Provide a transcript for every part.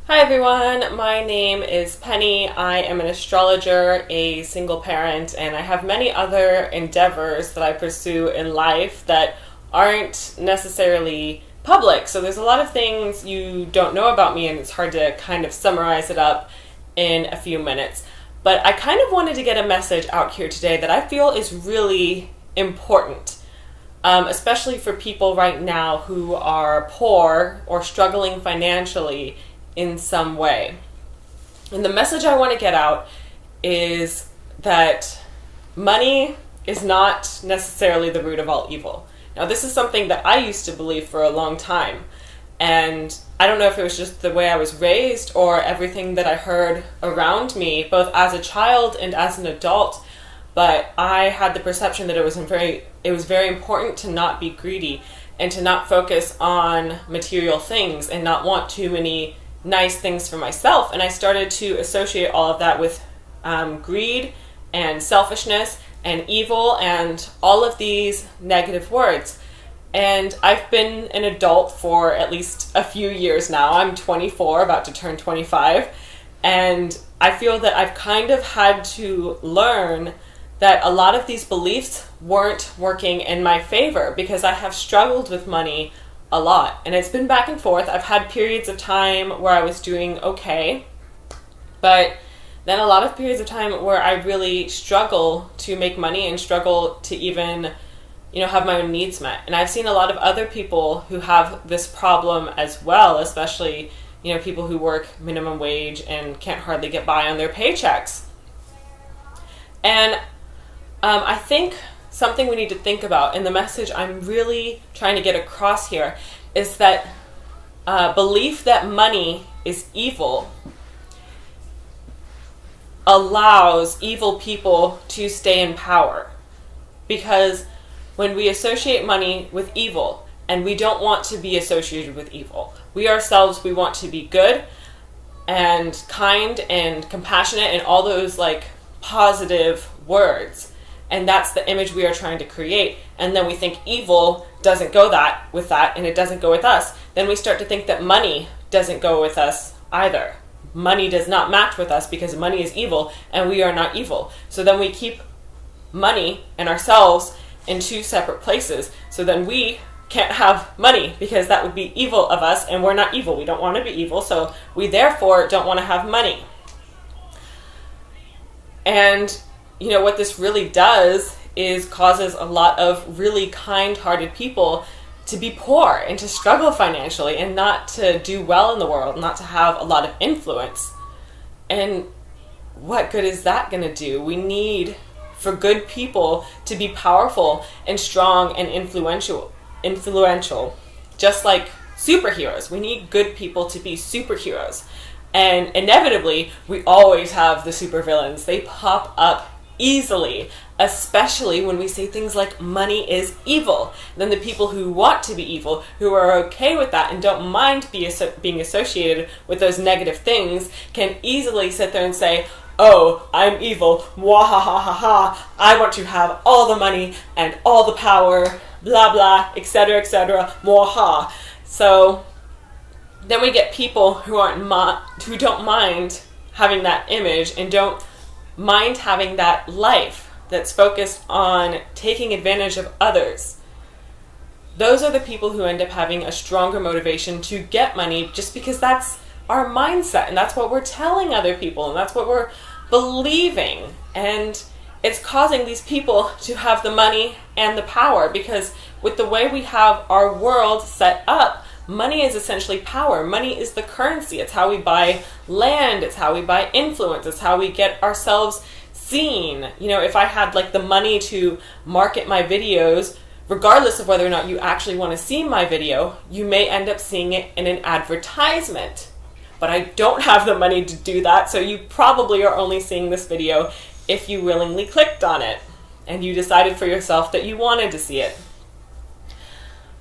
Hi everyone, my name is Penny. I am an astrologer, a single parent, and I have many other endeavors that I pursue in life that aren't necessarily public. So there's a lot of things you don't know about me, and it's hard to kind of summarize it up in a few minutes. But I kind of wanted to get a message out here today that I feel is really important, especially for people right now who are poor or struggling financially in some way. And the message I want to get out is that money is not necessarily the root of all evil. Now, this is something that I used to believe for a long time. And I don't know if it was just the way I was raised or everything that I heard around me, both as a child and as an adult. But I had the perception that it was very important to not be greedy and to not focus on material things and not want too many nice things for myself. And I started to associate all of that with greed and selfishness and evil and all of these negative words. And I've been an adult for at least a few years now. I'm 24, about to turn 25. And I feel that I've kind of had to learn that a lot of these beliefs weren't working in my favor because I have struggled with money a lot. And it's been back and forth. I've had periods of time where I was doing okay, but then a lot of periods of time where I really struggle to make money and struggle to even, have my own needs met. And I've seen a lot of other people who have this problem as well, especially, people who work minimum wage and can't hardly get by on their paychecks. And I think something we need to think about, and the message I'm really trying to get across here, is that belief that money is evil allows evil people to stay in power. Because when we associate money with evil, and we don't want to be associated with evil, we ourselves, we want to be good and kind and compassionate and all those positive words. And that's the image we are trying to create. And then we think evil doesn't go with that, and it doesn't go with us. Then we start to think that money doesn't go with us either. Money does not match with us because money is evil, and we are not evil. So then we keep money and ourselves in two separate places. So then we can't have money because that would be evil of us, and we're not evil. We don't want to be evil, so we therefore don't want to have money. And what this really does is causes a lot of really kind-hearted people to be poor and to struggle financially and not to do well in the world, not to have a lot of influence. And what good is that going to do? We need for good people to be powerful and strong and influential, just like superheroes. We need good people to be superheroes. And inevitably, we always have the supervillains. They pop up easily, especially when we say things like money is evil. Then the people who want to be evil, who are okay with that and don't mind being associated with those negative things, can easily sit there and say, oh, I'm evil, mwahahaha, I want to have all the money and all the power, blah blah, etc., mwaha. So then we get people who don't mind having that image and don't mind having that life that's focused on taking advantage of others. Those are the people who end up having a stronger motivation to get money just because that's our mindset and that's what we're telling other people and that's what we're believing. And it's causing these people to have the money and the power because with the way we have our world set up, money is essentially power. Money is the currency. It's how we buy land. It's how we buy influence. It's how we get ourselves seen. If I had the money to market my videos, regardless of whether or not you actually want to see my video, you may end up seeing it in an advertisement. But I don't have the money to do that, so you probably are only seeing this video if you willingly clicked on it and you decided for yourself that you wanted to see it.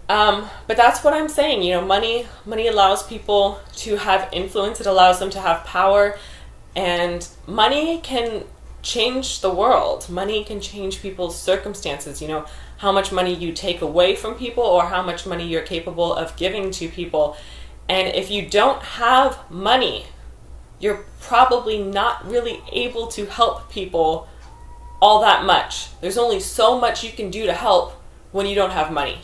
But that's what I'm saying. Money allows people to have influence. It allows them to have power, and money can change the world. Money can change people's circumstances. How much money you take away from people or how much money you're capable of giving to people And if you don't have money, you're probably not really able to help people all that much. There's only so much you can do to help when you don't have money.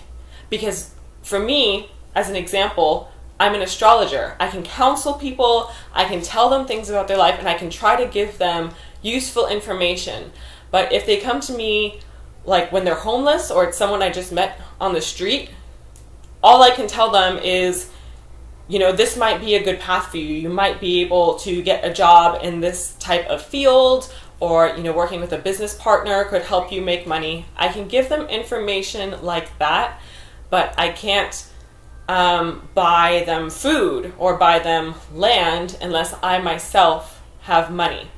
Because for me, as an example, I'm an astrologer. I can counsel people, I can tell them things about their life, and I can try to give them useful information. But if they come to me like when they're homeless or it's someone I just met on the street, all I can tell them is, this might be a good path for you. You might be able to get a job in this type of field, or, working with a business partner could help you make money. I can give them information like that, but I can't buy them food or buy them land unless I myself have money.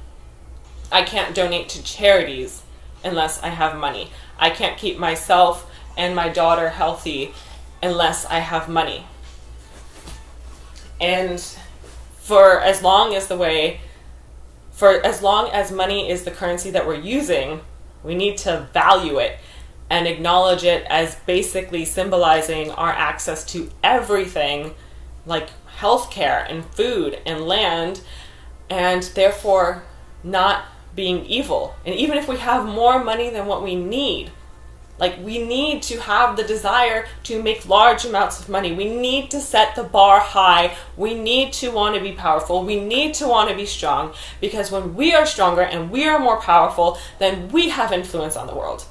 I can't donate to charities unless I have money. I can't keep myself and my daughter healthy unless I have money. And for as long as money is the currency that we're using, we need to value it and acknowledge it as basically symbolizing our access to everything, like healthcare and food and land, and therefore not being evil. And even if we have more money than what we need, we need to have the desire to make large amounts of money. We need to set the bar high. We need to want to be powerful. We need to want to be strong, because when we are stronger and we are more powerful, then we have influence on the world.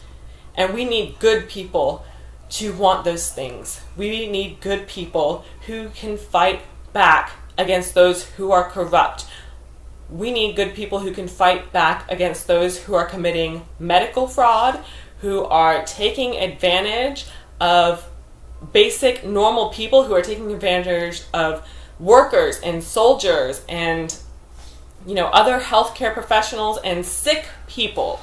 And we need good people to want those things. We need good people who can fight back against those who are corrupt. We need good people who can fight back against those who are committing medical fraud, who are taking advantage of basic normal people, who are taking advantage of workers and soldiers and other healthcare professionals and sick people.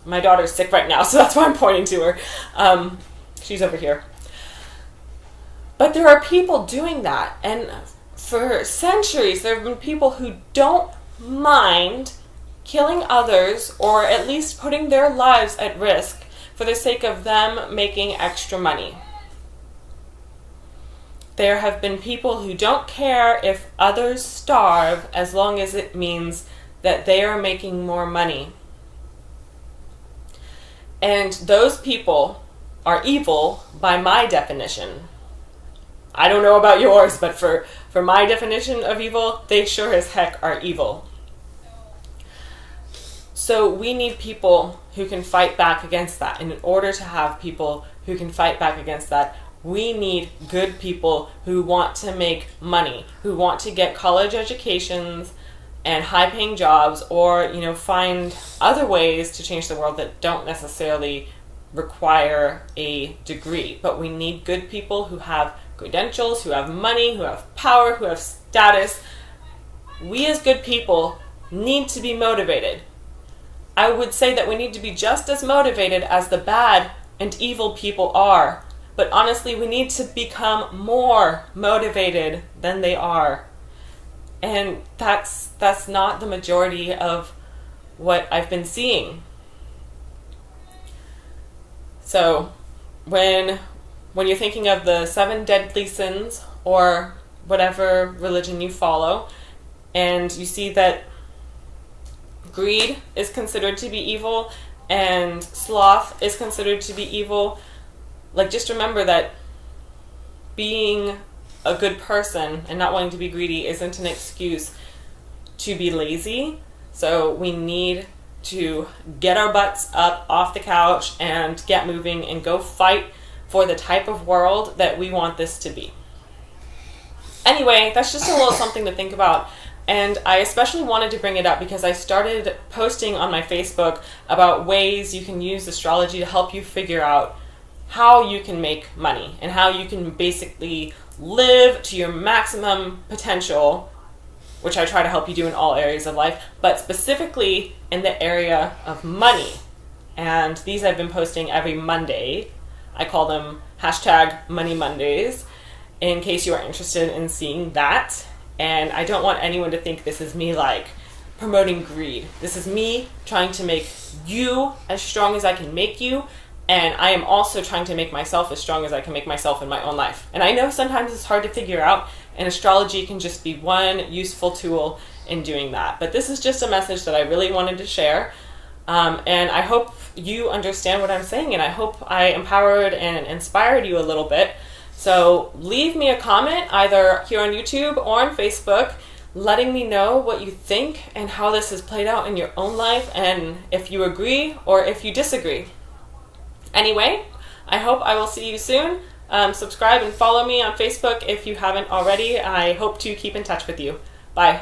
My daughter's sick right now, so that's why I'm pointing to her. She's over here. But there are people doing that, and for centuries there have been people who don't mind killing others, or at least putting their lives at risk for the sake of them making extra money. There have been people who don't care if others starve as long as it means that they are making more money. And those people are evil by my definition. I don't know about yours, but for my definition of evil, they sure as heck are evil. So we need people who can fight back against that. And in order to have people who can fight back against that, we need good people who want to make money, who want to get college educations and high-paying jobs, or find other ways to change the world that don't necessarily require a degree. But we need good people who have credentials, who have money, who have power, who have status. We as good people need to be motivated. I would say that we need to be just as motivated as the bad and evil people are. But honestly, we need to become more motivated than they are. And that's not the majority of what I've been seeing. So when you're thinking of the 7 deadly sins, or whatever religion you follow, and you see that greed is considered to be evil and sloth is considered to be evil, just remember that being a good person and not wanting to be greedy isn't an excuse to be lazy. So we need to get our butts up off the couch and get moving and go fight for the type of world that we want this to be. Anyway, that's just a little something to think about. And I especially wanted to bring it up because I started posting on my Facebook about ways you can use astrology to help you figure out how you can make money and how you can basically live to your maximum potential, which I try to help you do in all areas of life, but specifically in the area of money. And these I've been posting every Monday. I call them #Money Mondays, in case you are interested in seeing that. And I don't want anyone to think this is me promoting greed. This is me trying to make you as strong as I can make you, and I am also trying to make myself as strong as I can make myself in my own life. And I know sometimes it's hard to figure out and astrology can just be one useful tool in doing that. But this is just a message that I really wanted to share. And I hope you understand what I'm saying, and I hope I empowered and inspired you a little bit. So leave me a comment either here on YouTube or on Facebook, letting me know what you think and how this has played out in your own life, and if you agree or if you disagree. Anyway, I hope I will see you soon. Subscribe and follow me on Facebook if you haven't already. I hope to keep in touch with you. Bye.